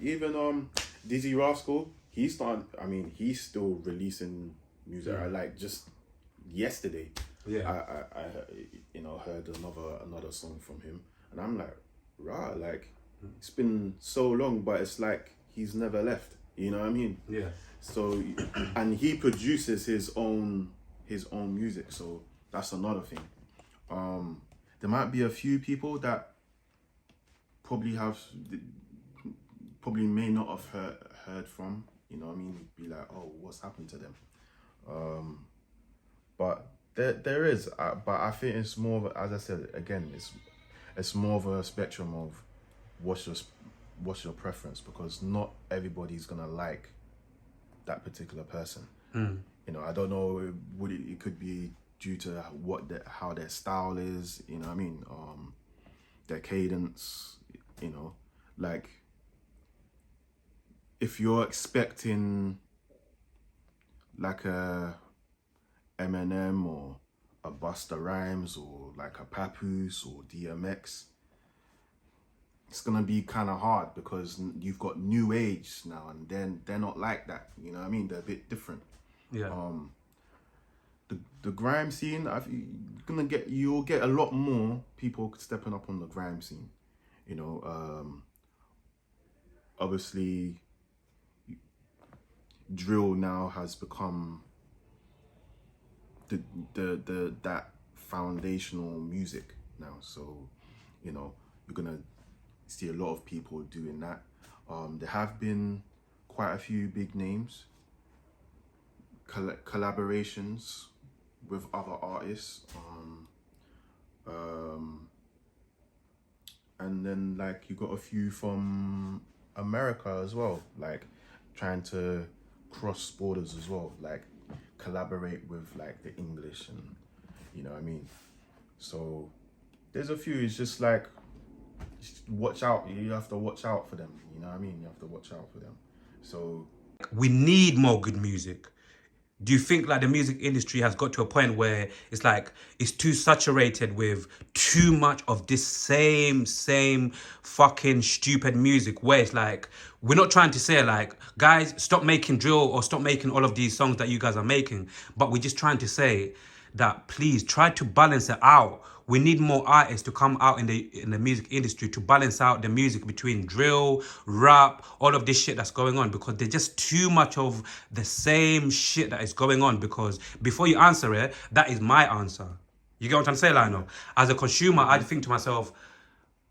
even Dizzy Rascal, he's still releasing music. I like just yesterday. Yeah. I heard another song from him, and I'm like, rah, like it's been so long, but it's like he's never left. You know what I mean? Yeah. So, and he produces his own music, so that's another thing. There might be a few people that probably may not have heard from, you know what I mean, be like, oh, what's happened to them? But there is, but I think it's more of, as I said again, it's more of a spectrum of what's your preference, because not everybody's gonna like that particular person. You know, I don't know, it could be due to how their style is, you know what I mean, their cadence, you know, like if you're expecting like a Eminem or a Busta Rhymes or like a Papoose or DMX, it's gonna be kind of hard because you've got new age now, and then they're not like that, you know what I mean, they're a bit different. Yeah. The grime scene, you'll get a lot more people stepping up on the grime scene, you know. Obviously drill now has become that foundational music now, so you know you're gonna see a lot of people doing that. There have been quite a few big names, collaborations with other artists, and then like you got a few from America as well, like trying to cross borders as well, like collaborate with like the English, and you know what I mean. So there's a few. It's just like, just watch out. You have to watch out for them. You know what I mean. You have to watch out for them. So we need more good music. Do you think like the music industry has got to a point where it's like it's too saturated with too much of this same fucking stupid music, where it's like we're not trying to say like, guys, stop making drill or stop making all of these songs that you guys are making, but we're just trying to say that please try to balance it out. We need more artists to come out in the music industry to balance out the music between drill, rap, all of this shit that's going on, because there's just too much of the same shit that is going on. Because before you answer it, that is my answer. You get what I'm trying to say, Lionel? As a consumer, I think to myself,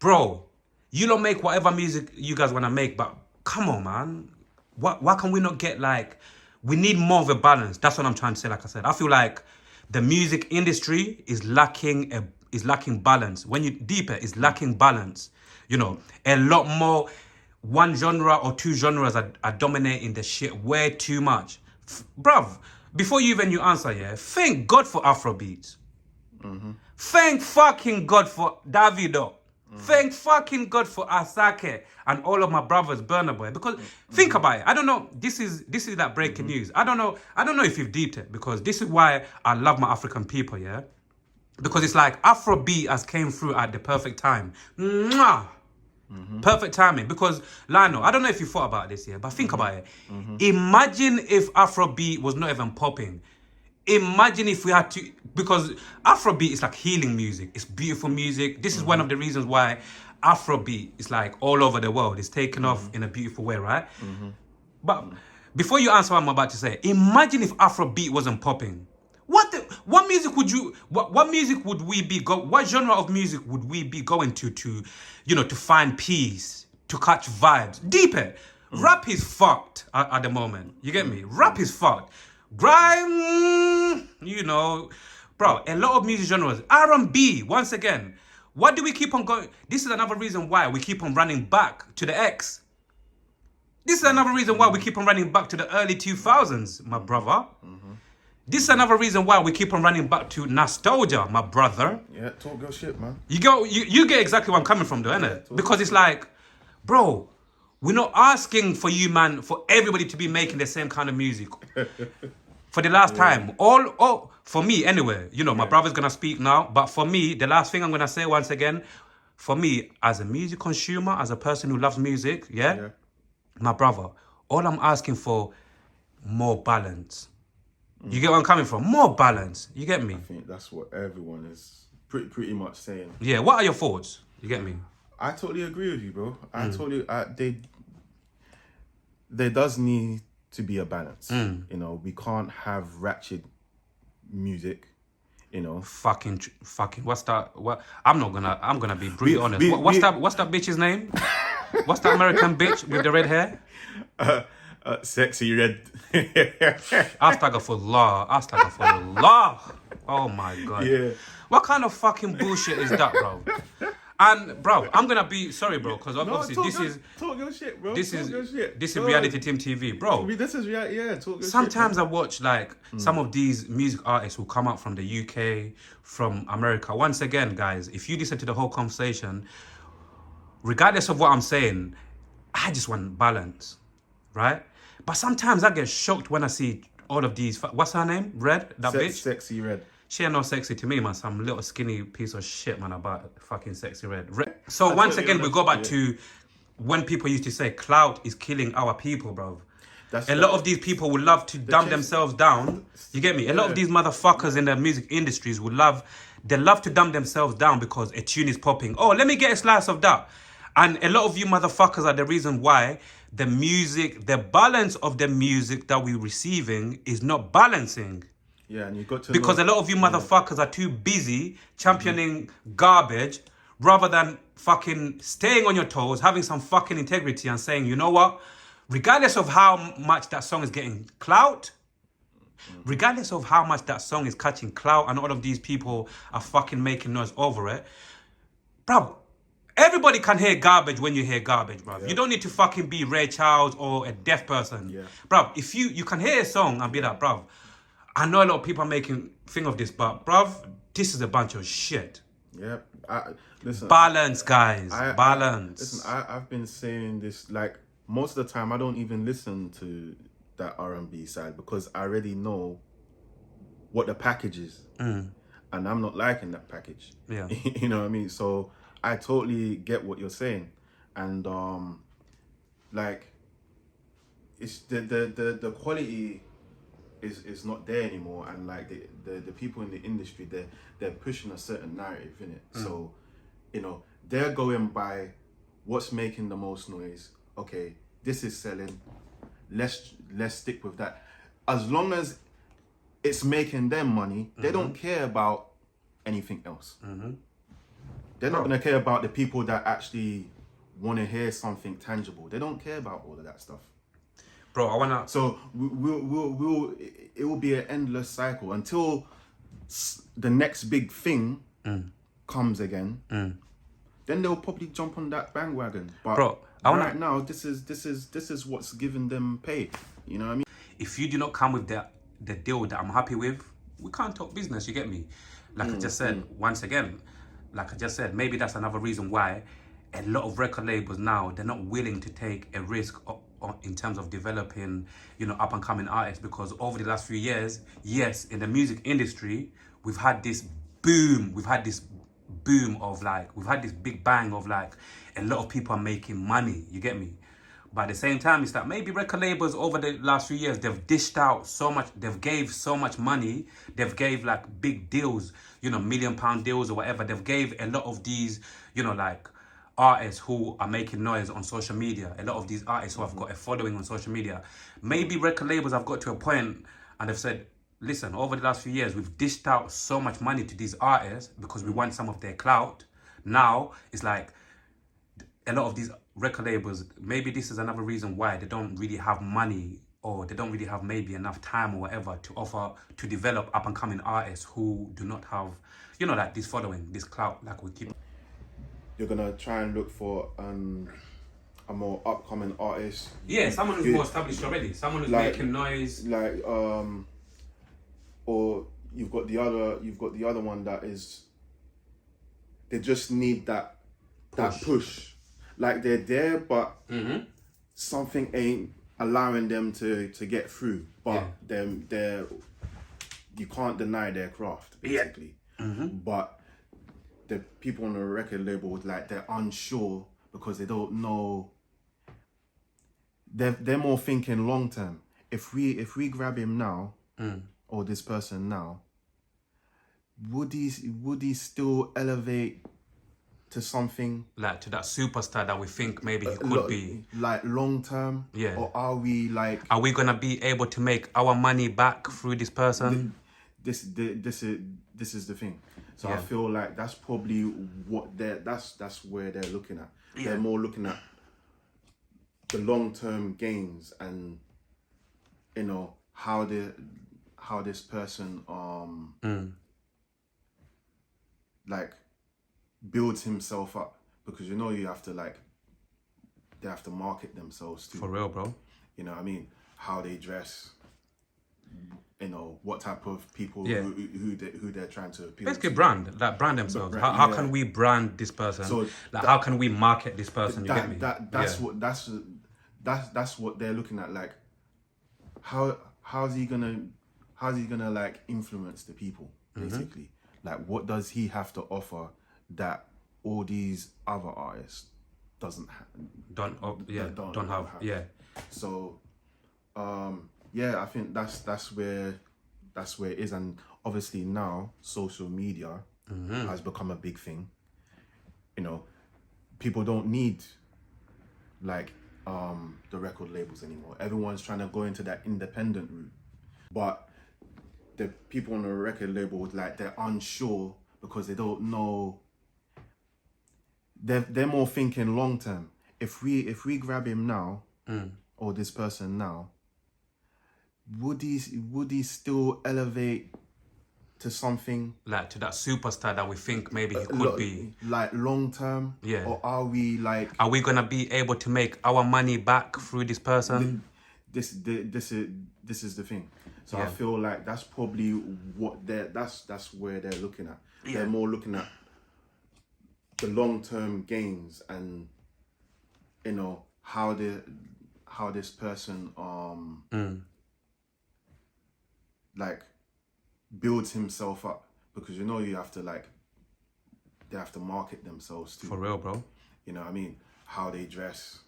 bro, you don't make whatever music you guys want to make, but come on, man. Why can we not get like, we need more of a balance. That's what I'm trying to say. Like I said, I feel like the music industry is lacking balance. When you deeper, it's lacking balance. You know, a lot more one genre or two genres are dominating the shit way too much. Bruv, before you answer, yeah, thank God for Afrobeats. Thank fucking God for Davido. Thank fucking God for Asake and all of my brothers, Burna Boy. Because think about it. I don't know. This is that breaking news. I don't know if you've deeped it, because this is why I love my African people, yeah? Because it's like Afrobeat has came through at the perfect time. Mwah! Perfect timing. Because, Lionel, I don't know if you thought about this, yeah, but think about it. Imagine if Afrobeat was not even popping. Imagine if we had to, because Afrobeat is like healing music. It's beautiful music. This is one of the reasons why Afrobeat is like all over the world. It's taken off in a beautiful way, right? But before you answer what I'm about to say, imagine if Afrobeat wasn't popping. What music would you, what music would we be, what genre of music would we be going to, you know, to find peace, to catch vibes? Deeper. Rap is fucked at the moment. You get me? Rap is fucked. Grime, you know, bro, a lot of music genres. R&B, once again. What do we keep on going? This is another reason why we keep on running back to the X. This is another reason why we keep on running back to the early 2000s, my brother. This is another reason why we keep on running back to nostalgia, my brother. yeah, talk your shit, man. You get exactly where I'm coming from, though, innit? Because it's like, bro, we're not asking for you, man, for everybody to be making the same kind of music. For the last time, all for me anyway, you know, my brother's gonna speak now, but for me, the last thing I'm gonna say once again, for me, as a music consumer, as a person who loves music, my brother, all I'm asking for, more balance. You get where I'm coming from? More balance. You get me? I think that's what everyone is pretty much saying. Yeah, what are your thoughts? You get me? I totally agree with you, bro. There does need to be a balance. You know, we can't have ratchet music. You know, fucking. What's that? What? I'm gonna be brutally honest. What's that bitch's name? What's that American bitch with the red hair? Sexy Red. Astaghfirullah. Oh my God. Yeah. What kind of fucking bullshit is that, bro? And bro, I'm gonna be sorry, bro, because obviously talk your shit, bro. This is reality team TV, bro. This is reality, yeah. Talk your Sometimes shit, I watch like some of these music artists who come out from the UK, from America. Once again, guys, if you listen to the whole conversation, regardless of what I'm saying, I just want balance, right? But sometimes I get shocked when I see all of these. What's her name? Red, that bitch. Sexy Red. She ain't no sexy to me, man. Some little skinny piece of shit, man, about fucking Sexy Red. So once again, we go back to when people used to say clout is killing our people, bro. A lot of these people would love to dumb themselves down. You get me? A lot of these motherfuckers in the music industries they love to dumb themselves down because a tune is popping. Oh, let me get a slice of that. And a lot of you motherfuckers are the reason why the balance of the music that we're receiving is not balancing. Yeah, and you got to because a lot of you motherfuckers are too busy championing garbage rather than fucking staying on your toes, having some fucking integrity and saying, you know what? Regardless of how much that song is getting clout, regardless of how much that song is catching clout and all of these people are fucking making noise over it, bro, everybody can hear garbage when you hear garbage, bro. Yeah. You don't need to fucking be Ray Charles or a deaf person. Yeah. Bro, if you can hear a song and be like, bro, I know a lot of people are making thing of this, but bruv, this is a bunch of shit. Yep. Listen. Balance, guys. Balance. I've been saying this, like, most of the time I don't even listen to that R&B side because I already know what the package is. And I'm not liking that package. Yeah. You know what I mean? So I totally get what you're saying. And like, it's the quality is not there anymore, and like the people in the industry, they're pushing a certain narrative in it. So, you know, they're going by what's making the most noise. Okay, this is selling. Let's stick with that. As long as it's making them money, they don't care about anything else. They're not gonna care about the people that actually want to hear something tangible. They don't care about all of that stuff. Bro, I wanna. So it will be an endless cycle until the next big thing comes again. Then they'll probably jump on that bandwagon. But bro, right now, this is what's giving them pay. You know what I mean? If you do not come with the deal that I'm happy with, we can't talk business. You get me? Like I just said, once again, like I just said, maybe that's another reason why a lot of record labels now, they're not willing to take a risk in terms of developing, you know, up and coming artists, because over the last few years, yes, in the music industry, we've had this boom of like, we've had this big bang of like, a lot of people are making money, you get me? But at the same time, it's that maybe record labels over the last few years, they've dished out so much, they've gave so much money, they've gave like big deals, you know, £1 million deals or whatever. They've gave a lot of these, you know, like artists who are making noise on social media, a lot of these artists who have got a following on social media. Maybe record labels have got to a point and they've said, listen, over the last few years, we've dished out so much money to these artists because we want some of their clout. Now, it's like a lot of these record labels, maybe this is another reason why they don't really have money, or they don't really have maybe enough time or whatever to offer to develop up and coming artists who do not have, you know, like this following, this clout, like we keep. You're gonna try and look for a more upcoming artist. Yeah, someone who's more established already, someone who's like, making noise. Like or you've got the other one that is, they just need that push. Like they're there, but something ain't allowing them to get through. But they're you can't deny their craft, basically. But the people on the record label, like, they're unsure because they don't know they're more thinking long term. If we grab him now, or this person now, would he still elevate to something like to that superstar that we think maybe he could be, like long term? Yeah. Or are we like, are we gonna be able to make our money back through this person? This is the thing. So Yeah. I feel like that's probably what that's where they're looking at. Yeah. They're more looking at the long term gains, and you know how this person like builds himself up, because you know you have to like, they have to market themselves too. For real, bro. You know what I mean? How they dress, you know, what type of people Yeah. who they're trying to appeal Basically to. brand themselves. brand, How yeah. can we brand this person? So like how can we market this person? You get me? That's Yeah. that's what they're looking at. Like, how's he gonna like influence the people, basically? Like, what does he have to offer that all these other artists don't have? Yeah. So yeah, I think that's where it is. And obviously now social media has become a big thing. You know, people don't need like the record labels anymore. Everyone's trying to go into that independent route, but the people on the record label, like, they're unsure because they don't know. They're more thinking long term. If we grab him now, or this person now, would he still elevate to something Like to that superstar that we think maybe he could be, like long term? Yeah. Or are we like, are we gonna be able to make our money back through this person? this is the thing. So Yeah. I feel like that's probably what that's where they're looking at. Yeah. They're more looking at the long term gains, and you know how this person like builds himself up, because you know you have to like, they have to market themselves too. For real, bro. You know what I mean? How they dress,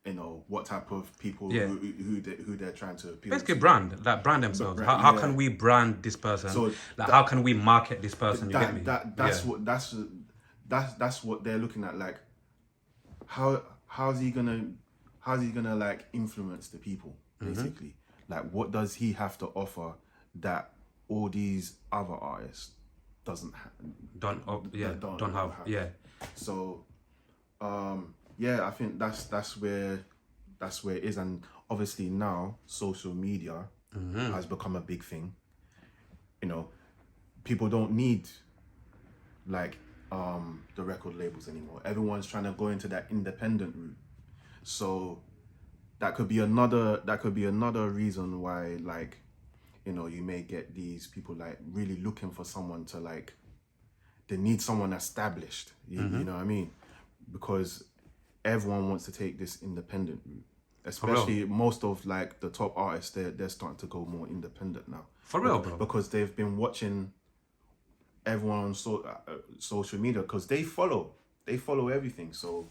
you know, what type of people Yeah. who they're trying to appeal Basically to. brand themselves. Brand, How yeah. can we brand this person? So like how can we market this person? You get me? That's Yeah. that's what they're looking at. Like, how's he gonna like influence the people, basically? Like, what does he have to offer that all these other artists don't have? Yeah. So yeah, I think that's where it is. And obviously now social media has become a big thing. You know, people don't need like the record labels anymore. Everyone's trying to go into that independent route. So that could be another reason why, like, you know, you may get these people like really looking for someone to like, they need someone established. You know what I mean? Because everyone wants to take this independent route. Especially most of like the top artists, they're starting to go more independent now. For real, bro. Because they've been watching everyone on social media, because they follow everything. So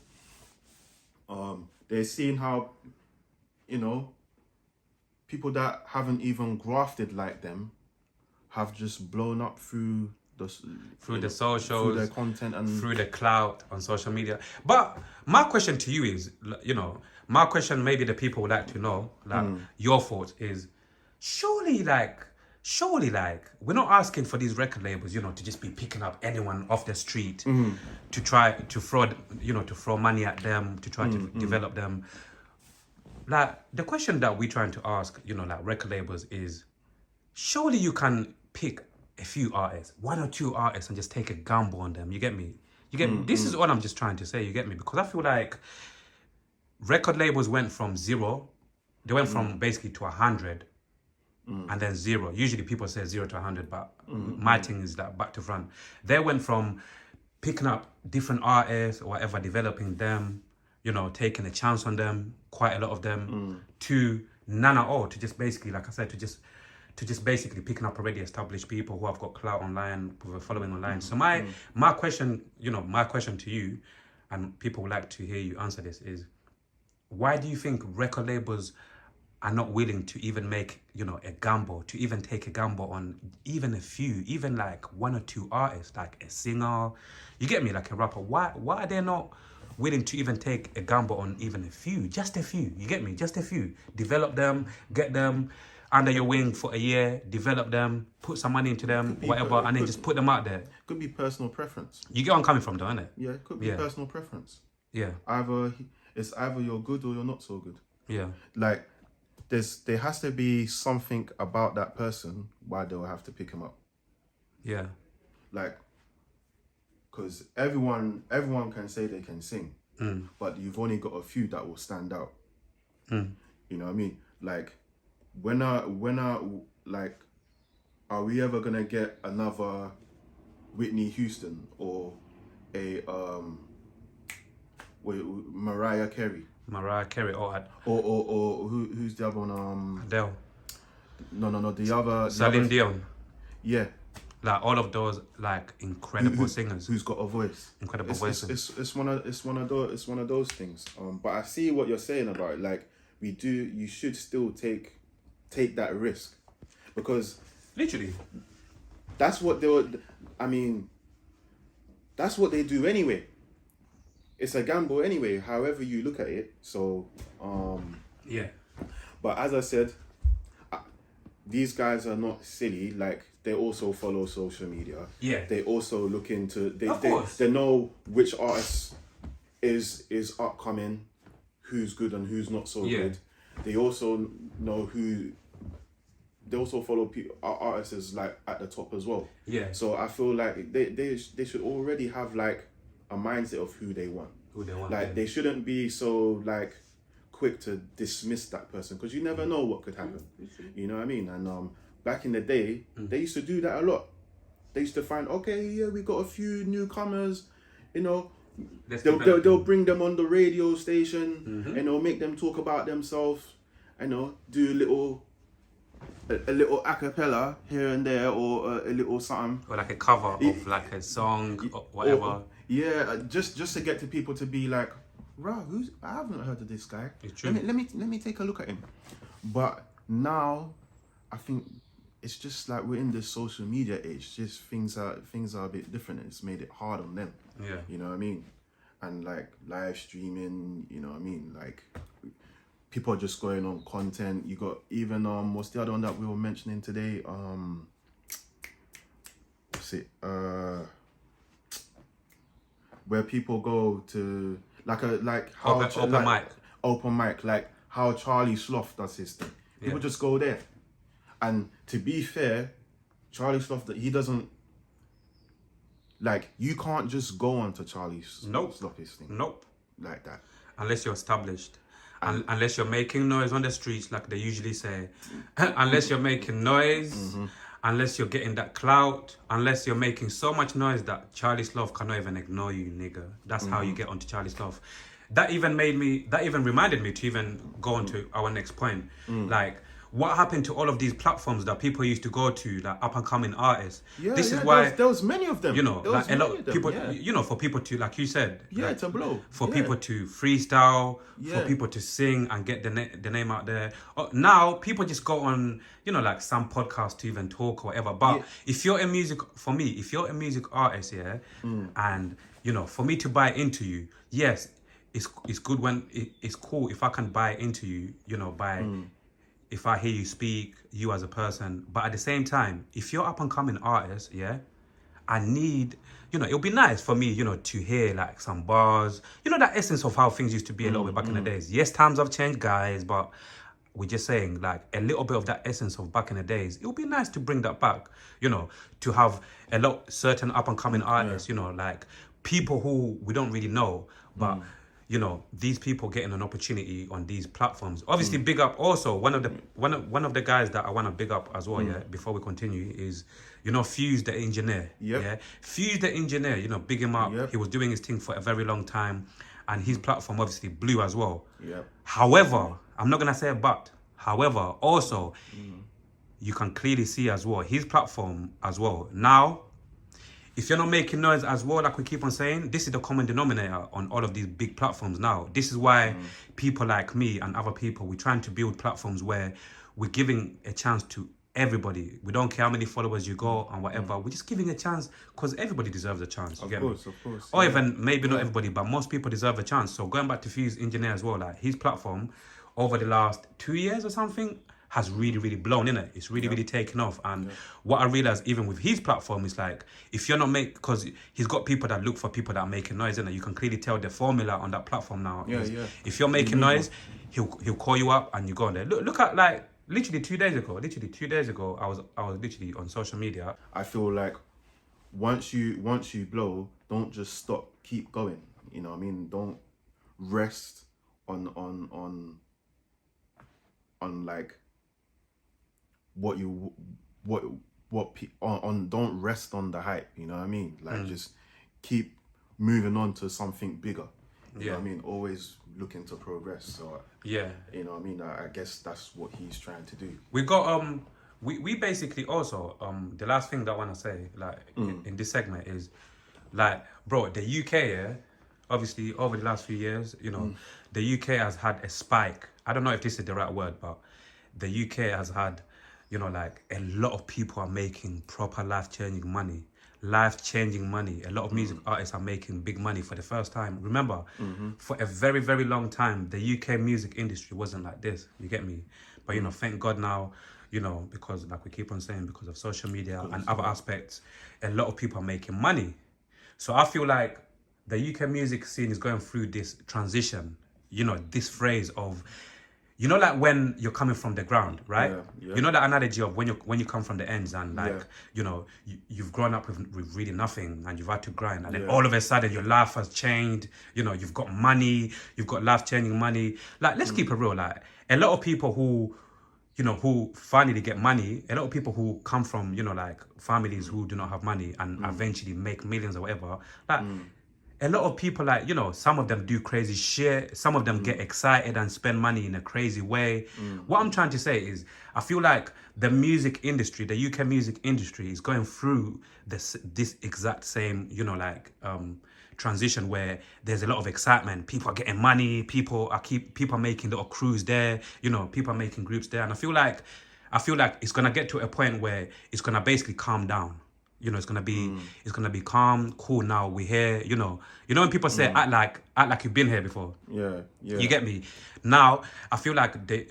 they're seeing how, you know, people that haven't even grafted like them have just blown up through the socials, through their content, and through the clout on social media. But my question to you is, you know, my question, maybe the people would like to know, like, your thoughts is, surely we're not asking for these record labels, you know, to just be picking up anyone off the street to try to fraud, you know, to throw money at them, to try to develop them. Like, the question that we're trying to ask, you know, like record labels is, surely you can pick a few artists, one or two artists, and just take a gamble on them. You get me? This is all I'm just trying to say. You get me? Because I feel like record labels went from zero. They went from basically to 100 and then zero. Usually people say 0 to 100, but my thing is that back to front. They went from picking up different artists or whatever, developing them, you know, taking a chance on them, quite a lot of them, to none at all, to just basically, like I said, to just basically picking up already established people who have got clout online, with a following online. So my question, you know, my question to you, and people would like to hear you answer this, is, why do you think record labels are not willing to even make, a gamble, to even take a gamble on even a few, even like one or two artists, like a singer, you get me, like a rapper? Why are they not willing to even take a gamble on even a few, just a few, you get me, just a few, develop them, get them under your wing for a year, develop them, put some money into them, whatever, and then just put them out there? Could be personal preference. You get where I'm coming from though, innit? Yeah, it could be personal preference. Yeah. It's either you're good or you're not so good. Yeah. Like, there has to be something about that person why they'll have to pick him up. Yeah. Like, because everyone can say they can sing, but you've only got a few that will stand out. You know what I mean? Like, like, are we ever gonna get another Whitney Houston or a Mariah Carey? Mariah Carey or who's the other one? Adele. No, the other Celine Dion. Yeah. Like all of those like incredible singers. Who's got a voice? Incredible voices. It's one of those things. But I see what you're saying about it. Like you should still take that risk, because literally that's what that's what they do anyway. It's a gamble anyway, however you look at it. So yeah. But as I said, these guys are not silly. Like, they also follow social media. Yeah. They also look into Of they know which artist is upcoming, who's good and who's not so good. They also know they also follow artists like at the top as well. Yeah. So I feel like they should already have like a mindset of who they want. Like, they shouldn't be so like quick to dismiss that person, because you never know what could happen. You know what I mean? And back in the day, they used to do that a lot. They used to find, okay, yeah, we got a few newcomers, they'll bring them on the radio station, and they'll make them talk about themselves, do a little a cappella here and there, or a little something, or like a cover of like a song or whatever. Just to get to people to be like, "Rah, I haven't heard of this guy. It's true. Let me take a look at him." But now, I think it's just like we're in this social media age. Just things are a bit different, and it's made it hard on them. Yeah. You know what I mean? And like live streaming, you know what I mean? Like, people are just going on content. You got even what's the other one that we were mentioning today? What's it? Where people go to open mic, like how Charlie Sloth does his thing. People just go there, and to be fair, Charlie Sloth, that he doesn't like. You can't just go onto Charlie Sloth's thing. Nope. Like that, unless you're established. Unless you're making noise on the streets, like they usually say. Unless you're making noise, unless you're getting that clout, unless you're making so much noise that Charlie Sloth cannot even ignore you, nigga. That's how you get onto Charlie Sloth. That even reminded me to even go on to our next point. Like, what happened to all of these platforms that people used to go to, like up and coming artists? This is why there was many of them. Like a lot of people, for people to, like you said, like, to blow, for people to freestyle, for people to sing and get the name out there. Now people just go on, like some podcast to even talk or whatever. But if you're a music artist, and for me to buy into you, yes, it's good when it's cool if I can buy into you, if I hear you speak, you as a person. But at the same time, if you're up and coming artist, I need, it'll be nice for me, to hear like some bars, that essence of how things used to be a little bit back in the days. Yes, times have changed, guys, but we're just saying like a little bit of that essence of back in the days. It would be nice to bring that back, to have certain up and coming artists, like people who we don't really know, but these people getting an opportunity on these platforms. Obviously, big up also one of the guys that I want to big up as well. Before we continue is Fuse the engineer. Fuse the engineer. Big him up. He was doing his thing for a very long time, and his platform obviously blew as well. However, I'm not gonna say a but. However, also you can clearly see as well his platform as well now. if you're not making noise as well, like we keep on saying, this is the common denominator on all of these big platforms now. This is why people like me and other people, we're trying to build platforms where we're giving a chance to everybody. We don't care how many followers you got and whatever. We're just giving a chance because everybody deserves a chance. You get me? Of course. Or even maybe not everybody, but most people deserve a chance. So going back to Fuse Engineer as well, like his platform over the last 2 years or something has really, really blown, innit? It's really, really taken off. And what I realized even with his platform is like, if you're not because he's got people that look for people that are making noise, innit? You can clearly tell the formula on that platform now. If you're making noise, he'll call you up and you go on there. Look at like literally 2 days ago, I was literally on social media. I feel like once you blow, don't just stop, keep going. You know what I mean? Don't rest on like what don't rest on the hype, you know what I mean? Like just keep moving on to something bigger. You know what I mean? Always looking to progress. So you know what I mean? I guess that's what he's trying to do. We got we basically also the last thing that I want to say like in this segment is like, bro, the UK, obviously over the last few years, you know, the UK has had a spike. I don't know if this is the right word, but the UK has had, you know, like a lot of people are making proper life-changing money. A lot of music artists are making big money for the first time. Remember, for a very, very long time, the UK music industry wasn't like this. You get me? But, you know, thank God now, you know, because like we keep on saying, because of social media and other aspects, a lot of people are making money. So I feel like the UK music scene is going through this transition, you know, this phrase of, you know, like when you're coming from the ground, right? You know that analogy of when you come from the ends and like, you know, you've grown up with really nothing and you've had to grind and then all of a sudden your life has changed, you know, you've got money, you've got life-changing money. Like, let's keep it real. Like, a lot of people who, you know, who finally get money, a lot of people who come from, you know, like families who do not have money and eventually make millions or whatever, like, a lot of people, like, you know, some of them do crazy shit. Some of them get excited and spend money in a crazy way. What I'm trying to say is, I feel like the music industry, the UK music industry is going through this exact same, you know, like, transition where there's a lot of excitement. People are getting money. People are making little crews there. You know, people are making groups there. And I feel like it's going to get to a point where it's going to basically calm down. You know, it's gonna be calm, cool. Now we're here. You know when people say act like you've been here before. You get me. Now I feel like the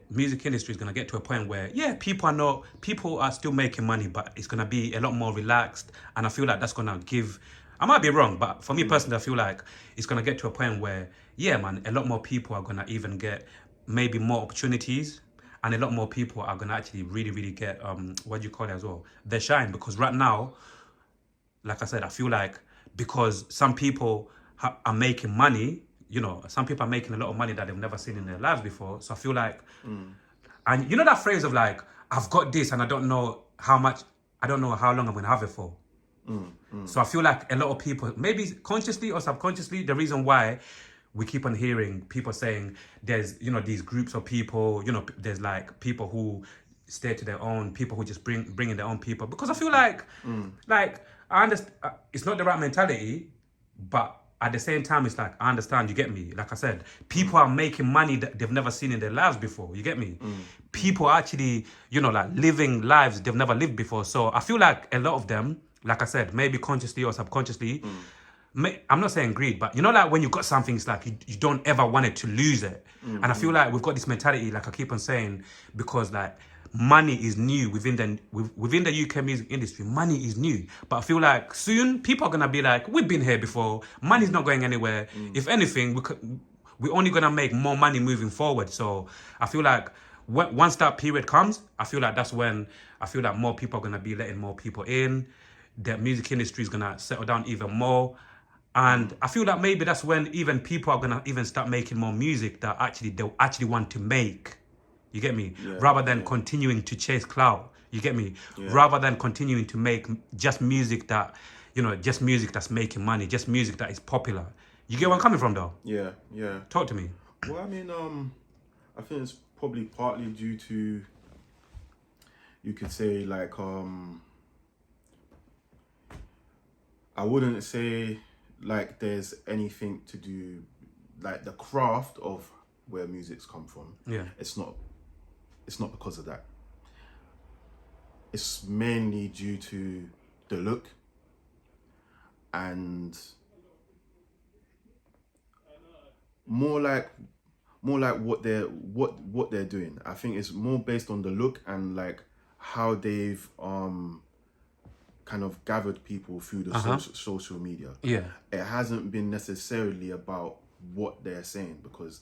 music industry is gonna get to a point where people are still making money, but it's gonna be a lot more relaxed. And I feel like that's gonna give. I might be wrong, but for me personally, I feel like it's gonna get to a point where a lot more people are gonna even get maybe more opportunities. And a lot more people are going to actually really, really get, what do you call it as well? Their shine. Because right now, like I said, I feel like because some people are making money, you know, some people are making a lot of money that they've never seen in their lives before. So I feel like, and you know that phrase of like, I've got this and I don't know how long I'm going to have it for. So I feel like a lot of people, maybe consciously or subconsciously, the reason why we keep on hearing people saying there's, you know, these groups of people, you know, there's like people who stay to their own, people who just bring in their own people. Because I feel like I understand, it's not the right mentality, but at the same time, it's like, I understand, you get me? Like I said, people are making money that they've never seen in their lives before, you get me? People are actually, you know, like living lives they've never lived before. So I feel like a lot of them, like I said, maybe consciously or subconsciously, I'm not saying greed, but you know, like when you've got something, it's like you don't ever want it to lose it. And I feel like we've got this mentality, like I keep on saying, because like money is new within the UK music industry. Money is new, but I feel like soon people are gonna be like, we've been here before. Money's not going anywhere. If anything, we're only gonna make more money moving forward. So I feel like once that period comes, I feel like that's when I feel like more people are gonna be letting more people in. The music industry is gonna settle down even more. And I feel like maybe that's when even people are gonna even start making more music that they'll actually want to make. You get me? Rather than continuing to chase clout. You get me? Rather than continuing to make just music that, you know, just music that's making money, just music that is popular. You get where I'm coming from, though? Yeah. Talk to me. Well, I mean, I think it's probably partly due to, you could say, like, I wouldn't say like there's anything to do, like the craft of where music's come from. Yeah. It's not because of that. It's mainly due to the look and more like what they're doing. I think it's more based on the look and like how they've kind of gathered people through the social media. Yeah. It hasn't been necessarily about what they're saying, because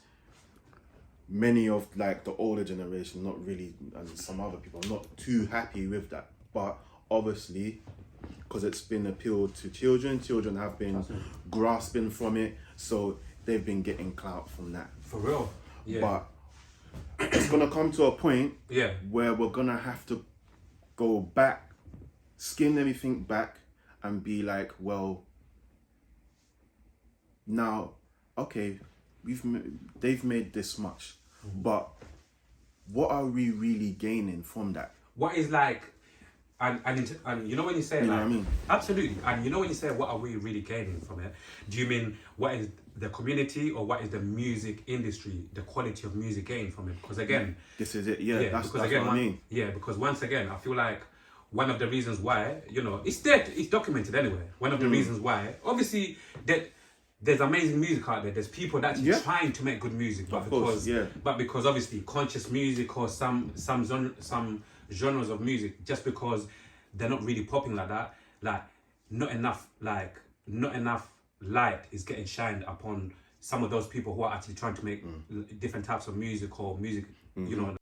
many of like the older generation not really, and some other people are not too happy with that. But obviously, because it's been appealed to children have been grasping from it, so they've been getting clout from that. For real. Yeah. But it's gonna come to a point Yeah. where we're gonna have to go back, skin everything back, and be like, well, now, okay, they've made this much, but what are we really gaining from that? What is like, and you know when you say You know like, what I mean? absolutely, and you know when you say what are we really gaining from it, do you mean what is the community or what is the music industry, the quality of music gaining from it? Because again, This is it. Yeah, that's what I mean. Yeah, because once again, I feel like one of the reasons why, you know, it's there, it's documented anyway. One of the reasons why, obviously, that there's amazing music out there. There's people that actually trying to make good music, but because obviously conscious music or some genres of music, just because they're not really popping like that, like not enough light is getting shined upon some of those people who are actually trying to make different types of music or music, you know.